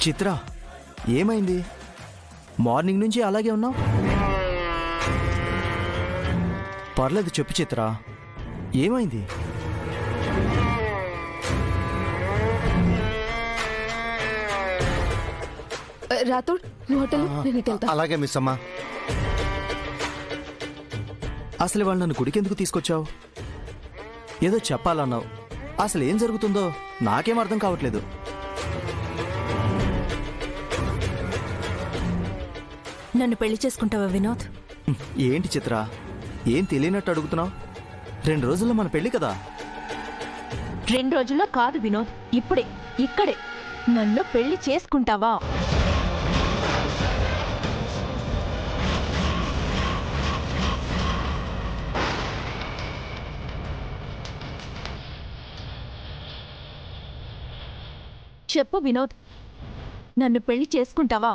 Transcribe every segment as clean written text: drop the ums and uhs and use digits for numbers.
చిత్ర, ఏమైంది? మార్నింగ్ నుంచి అలాగే ఉన్నావు. పర్లేదు చెప్పు చిత్ర, ఏమైంది? రాథోడ్, నువ్వు హోటల్, నేను ఇటు వెళ్తా. అలాగే మిస్ అమ్మా. అసలు వాళ్ళు నన్ను గుడికి ఎందుకు తీసుకొచ్చావు? ఏదో చెప్పాలన్నావు. అసలు ఏం జరుగుతుందో నాకేం అర్థం కావట్లేదు. నన్ను పెళ్లి చేసుకుంటావా వినోద్? ఏంటి చిత్ర, ఏం తెలియనట్టు అడుగుతున్నావు? 2 రోజుల్లో మన పెళ్లి కదా. 2 రోజుల్లో కాదు వినోద్, ఇప్పుడే, ఇక్కడే. నన్ను పెళ్లి చేసుకుంటావా? చెప్పు వినోద్, నన్ను పెళ్లి చేసుకుంటావా?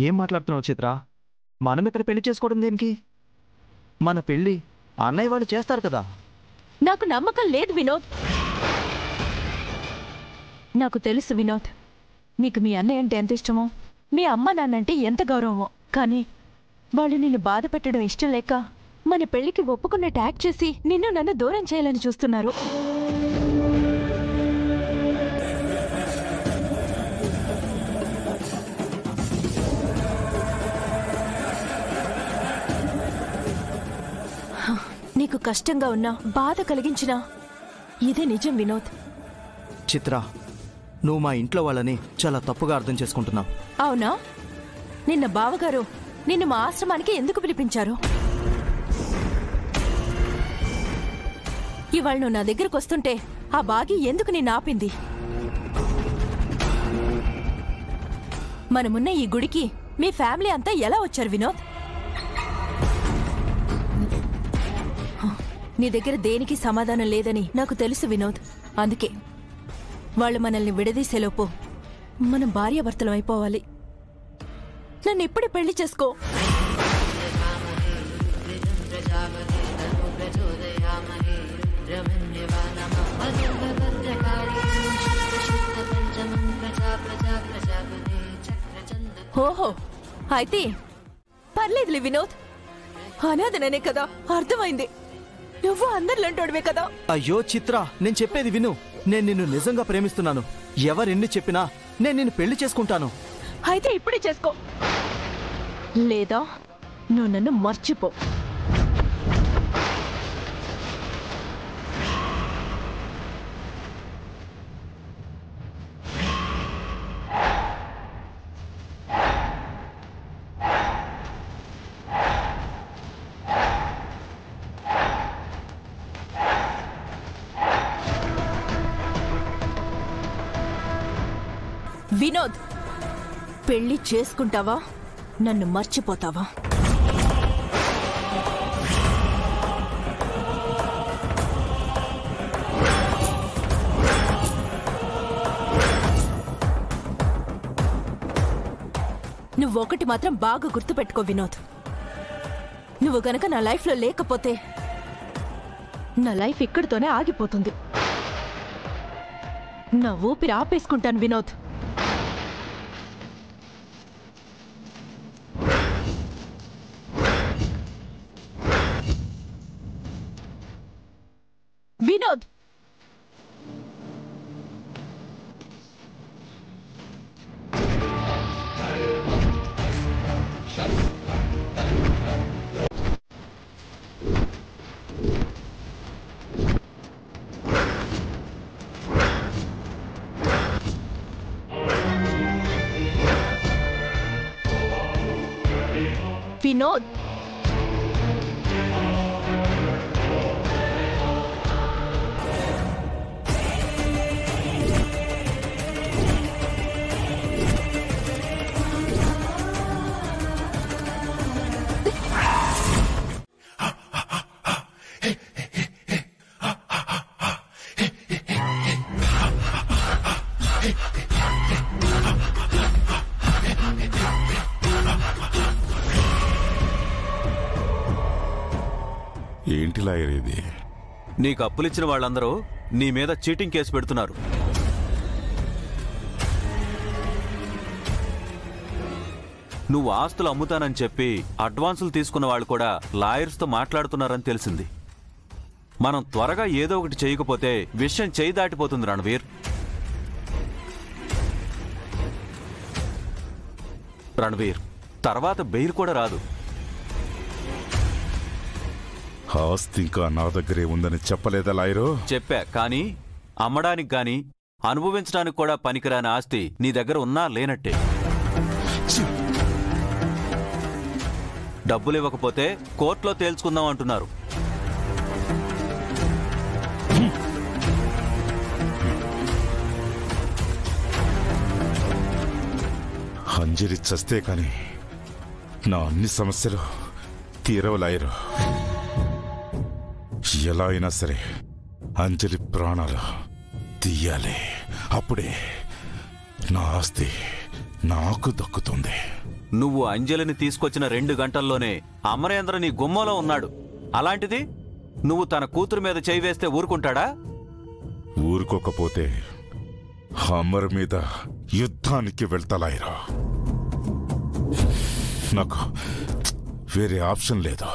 ఏం మాట్లాడుతున్నావు చిత్ర? మనం ఇక్కడ పెళ్లి చేసుకోవడం దేనికి? మన పెళ్లి అన్నయ్య వాళ్ళు చేస్తారు కదా. నాకు నమ్మకం లేదు వినోద్. నాకు తెలుసు వినోద్, నీకు మీ అన్నయ్య అంటే ఎంత ఇష్టమో, మీ అమ్మ నాన్నంటే ఎంత గౌరవమో. కానీ వాళ్ళు నిన్ను బాధ పెట్టడం ఇష్టం లేక మన పెళ్లికి ఒప్పుకున్నట్టు యాక్ట్ చేసి నిన్ను నన్ను దూరం చేయాలని చూస్తున్నారు. నీకు కష్టంగా ఉన్నా, బాధ కలిగించినా ఇదే నిజం వినోద్. చిత్ర, నువ్వు మా ఇంట్లో వాళ్ళని చాలా తప్పుగా అర్థం చేసుకుంటున్నావు. అవునా? నిన్న బావగారు నిన్ను మా ఆశ్రమానికి ఎందుకు పిలిపించారు? ఇవాళ నువ్వు నా దగ్గరకు వస్తుంటే ఆ బాగి ఎందుకు నిన్ను ఆపింది? మనమున్న ఈ గుడికి మీ ఫ్యామిలీ అంతా ఎలా వచ్చారు వినోద్? నీ దగ్గర దేనికి సమాధానం లేదని నాకు తెలుసు వినోద్. అందుకే వాళ్ళు మనల్ని విడదీసేలోపు మనం భార్యాభర్తలం అయిపోవాలి. నన్ను ఇప్పుడే పెళ్లి చేసుకో. ఓహో, అయితే పర్లేదులే వినోద్. అనాథననే కదా, అర్థమైంది. నువ్వు అందరిలాంటోడివే కదా. అయ్యో చిత్ర, నేను చెప్పేది విను. నేను నిన్ను నిజంగా ప్రేమిస్తున్నాను. ఎవరెన్ని చెప్పినా నేను నిన్ను పెళ్లి చేసుకుంటాను. అయితే ఇప్పుడే చేసుకో, లేదా నువ్వు నన్ను మర్చిపో. వినోద్, పెళ్లి చేసుకుంటావా, నన్ను మర్చిపోతావా? నువ్వొకటి మాత్రం బాగా గుర్తుపెట్టుకో వినోద్. నువ్వు గనక నా లైఫ్లో లేకపోతే నా లైఫ్ ఇక్కడితోనే ఆగిపోతుంది. నా ఊపిరి ఆపేసుకుంటాను వినోద్. వినోద్, వినోద్, లాయర్ ఇది? నీకు అప్పులిచ్చిన వాళ్ళందరూ నీ మీద చీటింగ్ కేసు పెడుతున్నారు. నువ్వు ఆస్తులు అమ్ముతానని చెప్పి అడ్వాన్సులు తీసుకున్న వాళ్ళు కూడా లాయర్స్తో మాట్లాడుతున్నారని తెలిసింది. మనం త్వరగా ఏదో ఒకటి చేయకపోతే విషయం చేయి దాటిపోతుంది రణవీర్. రణవీర్, తర్వాత బెయిల్ కూడా రాదు. ఆస్తి ఇంకా నా దగ్గరే ఉందని చెప్పలేదా లాయరు? చెప్పా, కానీ అమ్మడానికి గాని అనుభవించడానికి కూడా పనికిరాని ఆస్తి నీ దగ్గర ఉన్నా లేనట్టే. డబ్బులు ఇవ్వకపోతే కోర్టులో తేల్చుకుందాం అంటున్నారు. అంజలి చస్తే కాని నా అన్ని సమస్యలు తీరవు లాయరు. ఎలా అయినా సరే అంజలి ప్రాణాలు తీయాలి. అప్పుడే నా ఆస్తి నాకు దక్కుతుంది. నువ్వు అంజలిని తీసుకొచ్చిన 2 గంటల్లోనే అమరేంద్ర నీ గుమ్మలో ఉన్నాడు. అలాంటిది నువ్వు తన కూతురు మీద చేయి వేస్తే ఊరుకుంటాడా? ఊరుకోకపోతే అమర్ మీద యుద్ధానికి వెళ్తా లాయరు. నాకు వేరే ఆప్షన్ లేదు.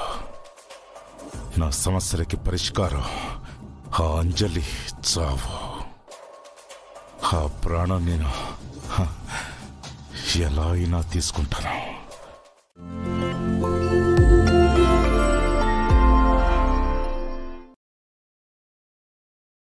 నా సమస్యలకి పరిష్కారం ఆ అంజలి చావు. ఆ ప్రాణం నేను ఎలా అయినా తీసుకుంటాను.